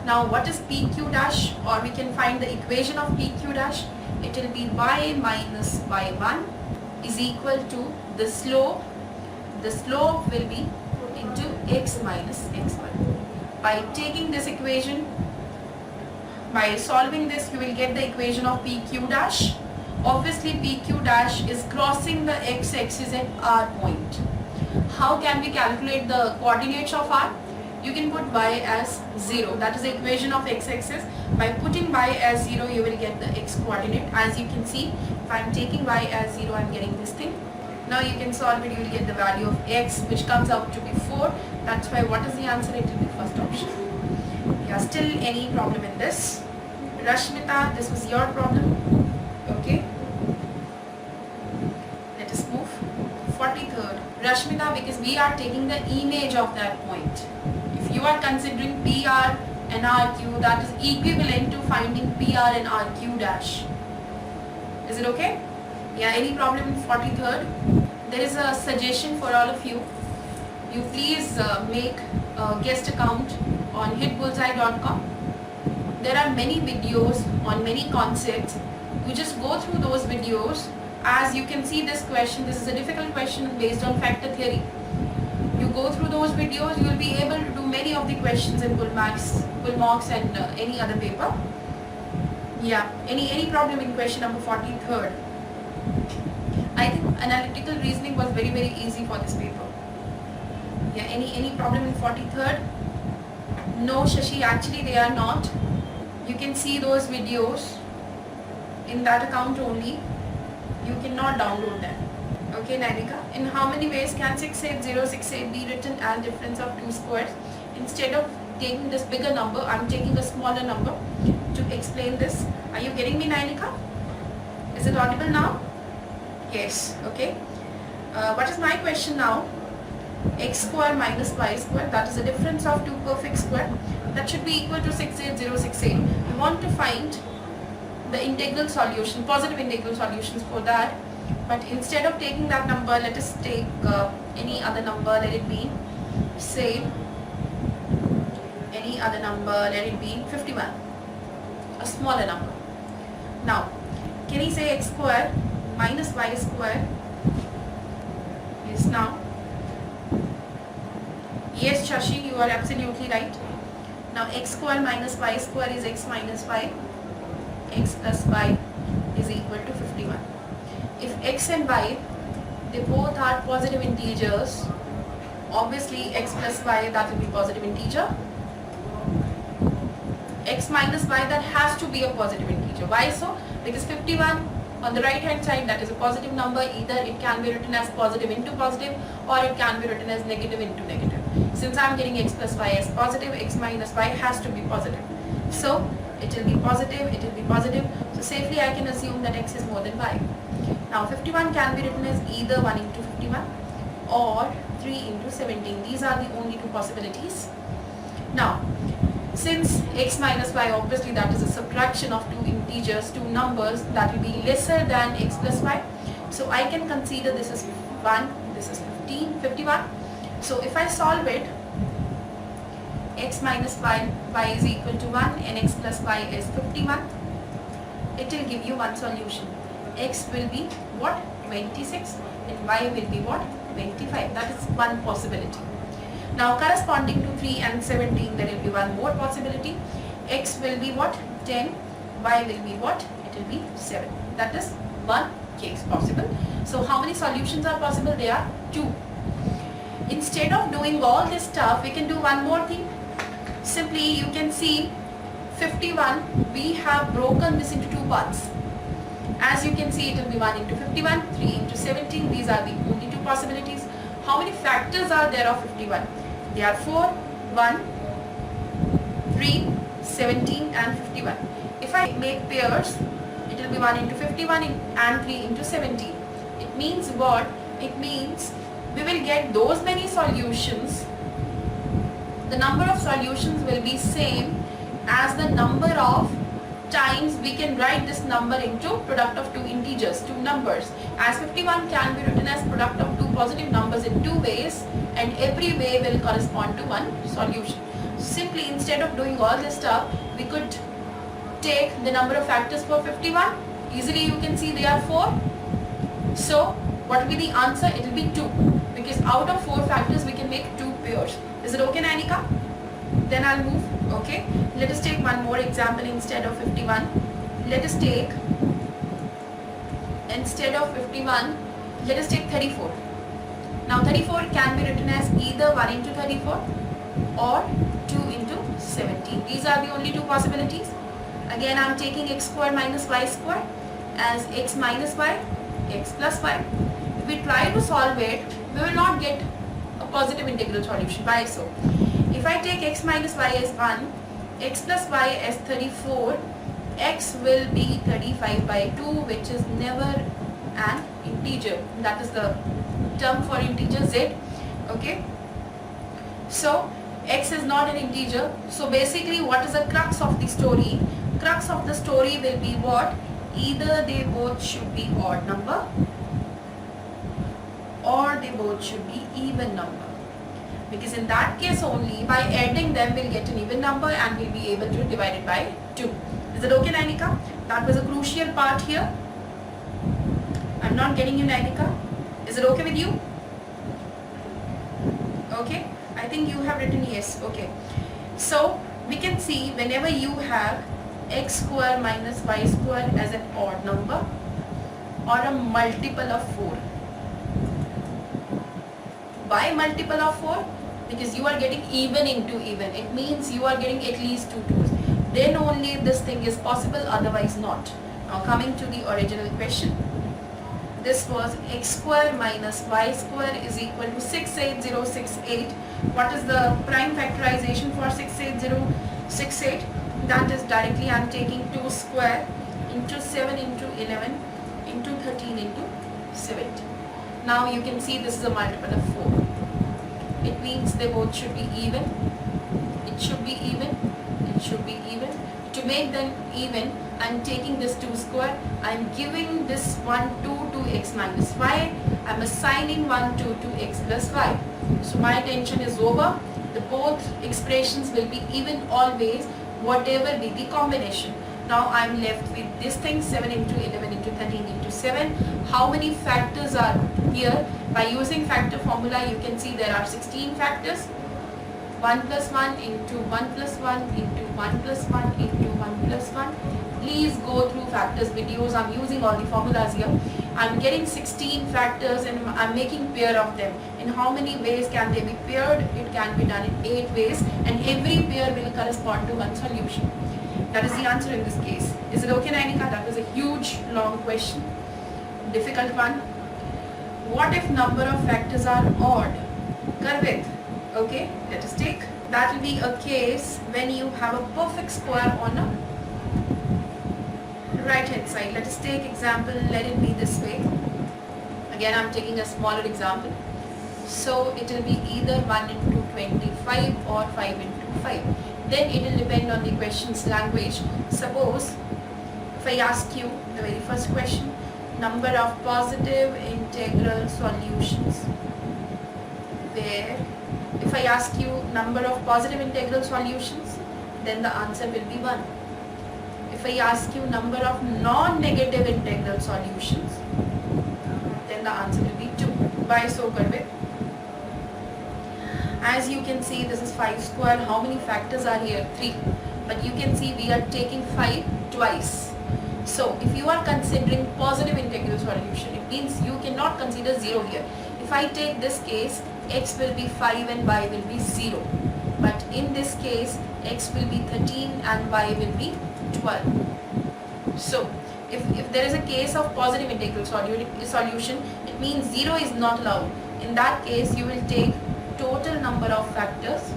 Now what is PQ dash? Or we can find the equation of PQ dash. It will be y minus y1 is equal to the slope. The slope will be into x minus x1. By taking this equation, by solving this, you will get the equation of PQ dash. Obviously PQ dash is crossing the x-axis at R point. How can we calculate the coordinates of R? You can put y as 0. That is the equation of x-axis. By putting y as 0, you will get the x coordinate. As you can see, if I am taking y as 0, I am getting this thing. Now you can solve it, you will get the value of x, which comes out to be 4. That's why what is the answer? It will be first option. Yeah, still any problem in this? Rashmita, this was your problem. Okay. Let us move. 43rd. Rashmita, because we are taking the image of that point. If you are considering PR and RQ, that is equivalent to finding PR and RQ dash. Is it okay? Yeah, any problem in 43rd? There is a suggestion for all of you. You please make a guest account on hitbullseye.com. There are many videos on many concepts. You just go through those videos. As you can see this question, this is a difficult question based on factor theory. You go through those videos, you will be able to do many of the questions in bull marks and any other paper. Yeah, any problem in question number 43rd? I think analytical reasoning was very easy for this paper. Yeah, any problem in 43rd? No, Shashi, actually they are not. You can see those videos in that account only. You cannot download them. Okay, Nanika. In how many ways can 68068 be written as difference of two squares? Instead of taking this bigger number, I'm taking a smaller number to explain this. Are you getting me, Nanika? Is it audible now? Yes. Okay. What is my question now? X square minus y square, that is the difference of two perfect square, that should be equal to 68068. We want to find the integral solution, positive integral solutions for that. But instead of taking that number, let us take any other number. Let it be, say, any other number. Let it be 51, a smaller number. Now, can you say x square minus y square? Yes, now. Yes, Shashi, you are absolutely right. Now, x square minus y square is x minus y. X plus y is equal to 51. If x and y, they both are positive integers, obviously x plus y, that will be positive integer. X minus y, that has to be a positive integer. Why so? Because 51 on the right hand side, that is a positive number. Either it can be written as positive into positive, or it can be written as negative into negative. Since I am getting x plus y as positive, x minus y has to be positive. So it will be positive, it will be positive. So safely I can assume that x is more than y. Now 51 can be written as either 1 into 51 or 3 into 17. These are the only two possibilities. Now, since x minus y, obviously that is a subtraction of two integers, two numbers, that will be lesser than x plus y. So I can consider this is 1, this is 51. So if I solve it, x minus y is equal to 1 and x plus y is 51. It will give you one solution. X will be what? 26 and y will be what? 25. That is one possibility. Now corresponding to 3 and 17, there will be one more possibility. X will be what? 10. Y will be what? It will be 7. That is one case possible. So how many solutions are possible? There are 2. Instead of doing all this stuff, we can do one more thing. Simply you can see 51, we have broken this into two parts. As you can see, it will be 1 into 51, 3 into 17. These are the only two possibilities. How many factors are there of 51? There are 4, 1, 3, 17 and 51. If I make pairs, it will be 1 into 51 and 3 into 17. It means what? It means we will get those many solutions. The number of solutions will be same as the number of times we can write this number into product of two integers, two numbers. As 51 can be written as product of two positive numbers in two ways, and every way will correspond to one solution. Simply instead of doing all this stuff, we could take the number of factors for 51. Easily you can see they are 4. So what will be the answer? It will be 2, because out of 4 factors we can make 2 pairs. Is it okay, Nanika? Then I'll move. Okay, let us take one more example instead of 51. Let us take, instead of 51, let us take 34. Now 34 can be written as either 1 into 34 or 2 into 17. These are the only two possibilities. Again, I am taking x square minus y square as x minus y, x plus y. If we try to solve it, we will not get a positive integral solution. Why so? If I take x minus y as 1, x plus y as 34, x will be 35 by 2, which is never an integer. That is the term for integer z. Okay. So x is not an integer. So basically what is the crux of the story? Crux of the story will be what? Either they both should be odd number or they both should be even number. Because in that case only, by adding them, we'll get an even number and we'll be able to divide it by 2. Is it okay, Nainika? That was a crucial part here. I'm not getting you, Nainika. Is it okay with you? Okay, I think you have written yes. Okay, so we can see whenever you have x square minus y square as an odd number or a multiple of 4. Why multiple of 4? Because you are getting even into even. It means you are getting at least 2 2s. Then only this thing is possible, otherwise not. Now coming to the original question. This was x square minus y square is equal to 68068. What is the prime factorization for 68068? That is directly I am taking 2 square into 7 into 11 into 13 into 70. Now you can see this is a multiple of 4. It means they both should be even. It should be even. It should be even. To make them even, I am taking this 2 square. I am giving this 1 to x minus y. I am assigning 1 to x plus y. So my tension is over. The both expressions will be even always, whatever be the combination. Now I am left with this thing, 7 into 11 into 13 into 7. How many factors are here? By using factor formula, you can see there are 16 factors. 1 plus 1 into 1 plus 1 into 1 plus 1 into 1 plus 1. Please go through factors videos. I'm using all the formulas here. I'm getting 16 factors and I'm making pair of them. In how many ways can they be paired? It can be done in 8 ways, and every pair will correspond to one solution. That is the answer in this case. Is it okay, Nainika? That was a huge long question. Difficult one. What if number of factors are odd? Garvit. Okay, let us take. That will be a case when you have a perfect square on a right hand side. Let us take example, let it be this way. Again, I am taking a smaller example. So it will be either 1 into 25 or 5 into 5. Then it will depend on the question's language. Suppose if I ask you the very first question, number of positive integral solutions, where if I ask you number of positive integral solutions, then the answer will be 1. If I ask you number of non-negative integral solutions, then the answer will be 2. Why so, Garvit? As you can see, this is 5 square. How many factors are here? 3. But you can see we are taking 5 twice. So if you are considering positive integral solution, it means you cannot consider 0 here. If I take this case, x will be 5 and y will be 0. But in this case, x will be 13 and y will be 12. So if there is a case of positive integral solution, it means 0 is not allowed. In that case, you will take total number of factors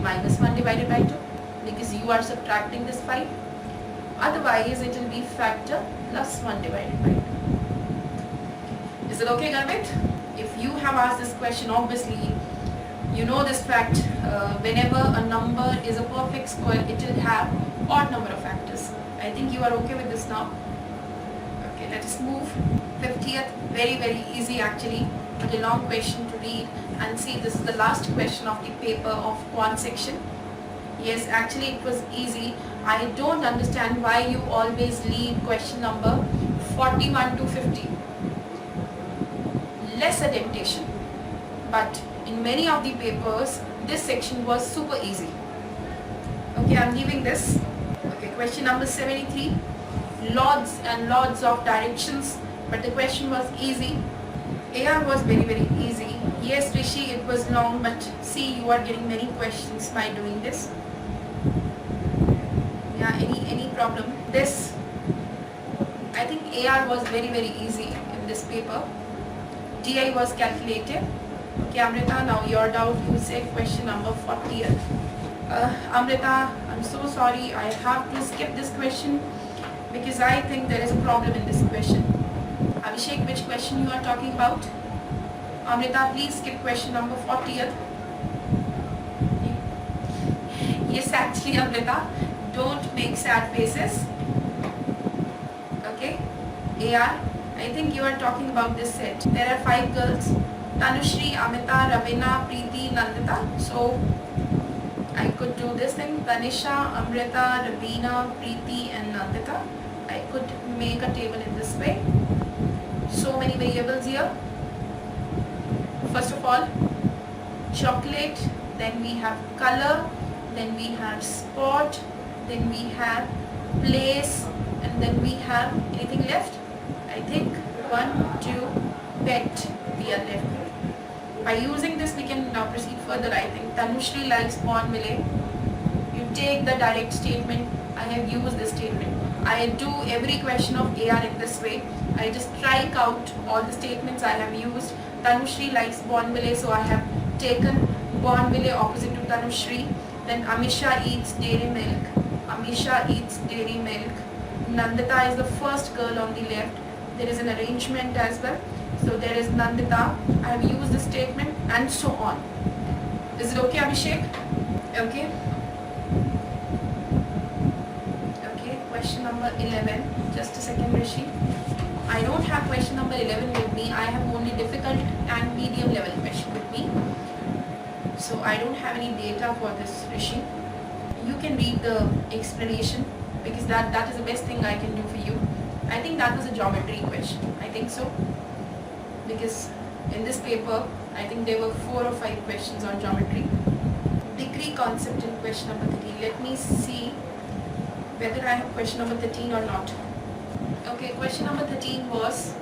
minus 1 divided by 2, because you are subtracting this 5. Otherwise, it will be factor plus 1 divided by 2. Is it okay, Garvit? If you have asked this question, obviously you know this fact. Whenever a number is a perfect square, it will have odd number of factors. I think you are okay with this now. Okay, let us move. 50th, very easy actually, but a long question to read. And see, this is the last question of the paper of Quant section. Yes, actually it was easy. I don't understand why you always leave question number 41 to 50. Less a temptation, but in many of the papers this section was super easy. Okay, I'm giving this. Okay, question number 73, lots and lots of directions, but the question was easy. AR was very easy. Yes, Rishi, it was long, but see, you are getting many questions by doing this. Yeah, any problem? This, I think AR was very easy in this paper. DI was calculated. Okay, Amrita, now your doubt, you say question number 40th. Amrita, I'm so sorry, I have to skip this question because I think there is a problem in this question. Abhishek, which question you are talking about? Amrita, please skip question number 40th. Yes, actually, Amrita, don't make sad faces. Okay, AR, I think you are talking about this set. There are 5 girls: Tanushri, Amita, Ravina, Preeti, Nandita. So I could do this thing: Tanisha, Amrita, Ravina, Preeti and Nandita. I could make a table in this way. So many variables here. First of all, chocolate, then we have color, then we have spot, then we have place, and then we have anything left? I think 1, 2, pet we are left with. By using this we can now proceed further. I think Tanushri likes Bonville. You take the direct statement. I have used this statement. I do every question of AR in this way. I just strike out all the statements I have used. Tanushri likes Bonville, so I have taken Bonville opposite to Tanushri. Then Amisha eats dairy milk. Amisha eats dairy milk. Nandita is the first girl on the left. There is an arrangement as well. So there is Nandita. I have used the statement and so on. Is it okay, Abhishek? Okay. Okay, question number 11. Just a second, Rishi. I don't have question number 11 with me. I have only difficult and medium level question with me. So I don't have any data for this, Rishi. You can read the explanation because that is the best thing I can do for you. I think that was a geometry question. I think so. Because in this paper, I think there were 4 or 5 questions on geometry. Degree concept in question number 13. Let me see whether I have question number 13 or not. Okay, question number 13 was,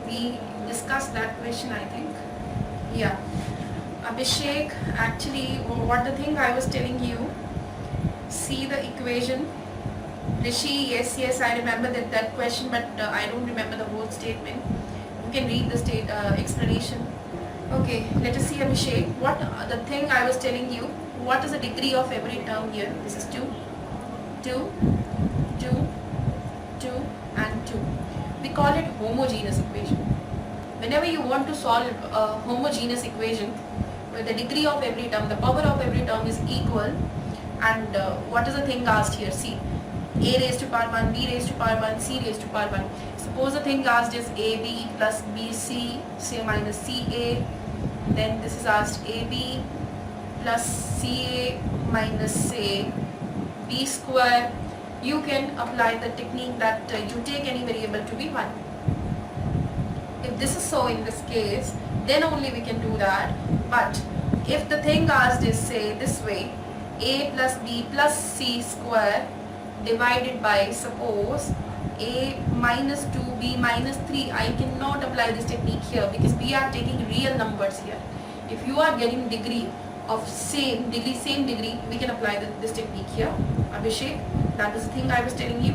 we discussed that question, I think. Yeah. Abhishek, actually, what the thing I was telling you, see the equation. Rishi, yes, I remember that question, but I don't remember the whole statement. You can read the explanation. Okay, let us see, Abhishek. What the thing I was telling you, what is the degree of every term here? This is 2, 2, 2, 2, and 2. We call it homogeneous equation. Whenever you want to solve a homogeneous equation, where the degree of every term, the power of every term is equal, and what is the thing asked here? See, a raised to power 1, b raised to power 1, c raised to power 1. Suppose the thing asked is ab plus bc, say minus ca. Then this is asked ab plus ca minus say b square. You can apply the technique that you take any variable to be 1. If this is so in this case, then only we can do that. But if the thing asked is, say, this way, a plus b plus c square divided by, suppose, a minus 2, b minus 3, I cannot apply this technique here because we are taking real numbers here. If you are getting degree of same degree, we can apply this technique here. Abhishek, that is the thing I was telling you.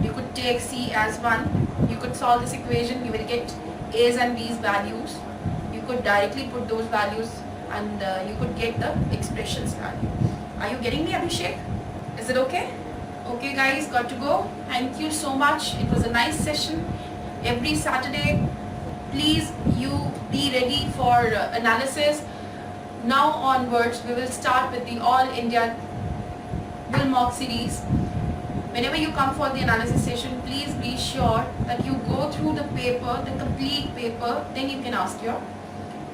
You could take c as 1, you could solve this equation, you will get a's and b's values. You could directly put those values and you could get the expressions value. Are you getting me, Abhishek? Is it okay? Okay guys, got to go. Thank you so much. It was a nice session. Every Saturday, please you be ready for analysis. Now onwards, we will start with the All India Bull Mock series. Whenever you come for the analysis session, please be sure that you go through the paper, the complete paper, then you can ask your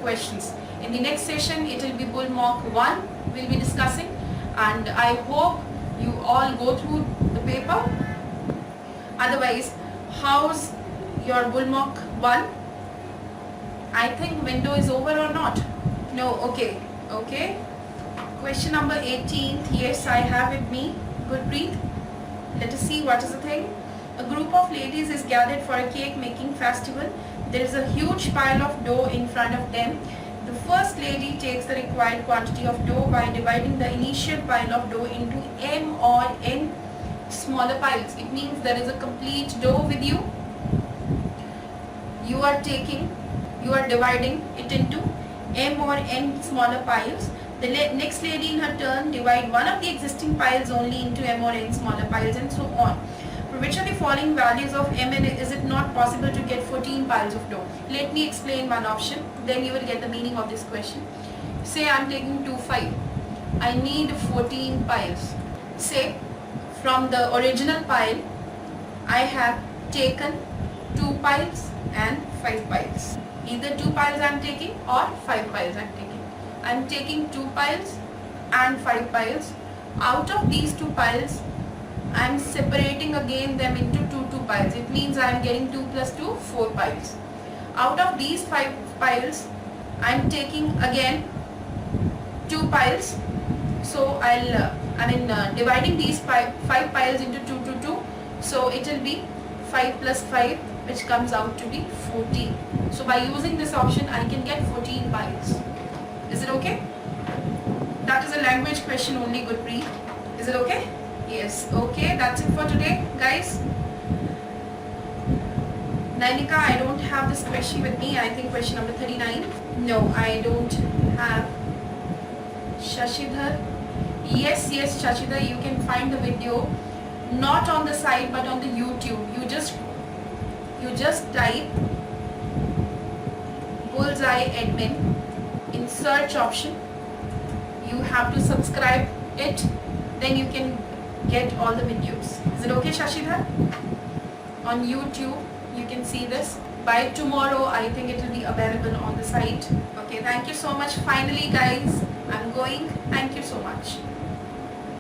questions. In the next session, it will be Bull Mock 1 we'll be discussing, and I hope you all go through the paper. Otherwise, how's your Bull Mock 1? I think window is over or not? No, okay. Question number 18th, yes, I have with me. Gurpreet. Let us see what is the thing. A group of ladies is gathered for a cake making festival. There is a huge pile of dough in front of them. The first lady takes the required quantity of dough by dividing the initial pile of dough into m or n smaller piles. It means there is a complete dough with you. You are dividing it into m or n smaller piles. The next lady in her turn divide one of the existing piles only into m or n smaller piles, and so on. For which of the following values of m and n is it not possible to get 14 piles of dough? Let me explain one option, then you will get the meaning of this question. Say I am taking 2, 5. I need 14 piles. Say from the original pile, I have taken 2 piles and 5 piles. Either 2 piles I am taking or 5 piles I am taking. I am taking 2 piles and 5 piles. Out of these 2 piles, I am separating again them into 2 piles. It means I am getting 2 plus 2, 4 piles. Out of these 5 piles, I am taking again 2 piles. So dividing these 5 piles into 2 to 2. So it will be 5 plus 5, which comes out to be 14. So by using this option, I can get 14 piles. Is it okay? That is a language question only, Gurpreet. Is it okay? Yes. Okay, that's it for today, guys. Nainika, I don't have this question with me. I think question number 39. No, I don't have. Shashidhar. Yes, Shashidhar, you can find the video not on the site but on the YouTube. You just type Bullseye Admin in search option. You have to subscribe it, then you can get all the videos. Is it okay, Shashidhar? On YouTube, you can see this. By tomorrow, I think it will be available on the site. Okay, thank you so much. Finally, guys, I'm going. Thank you so much.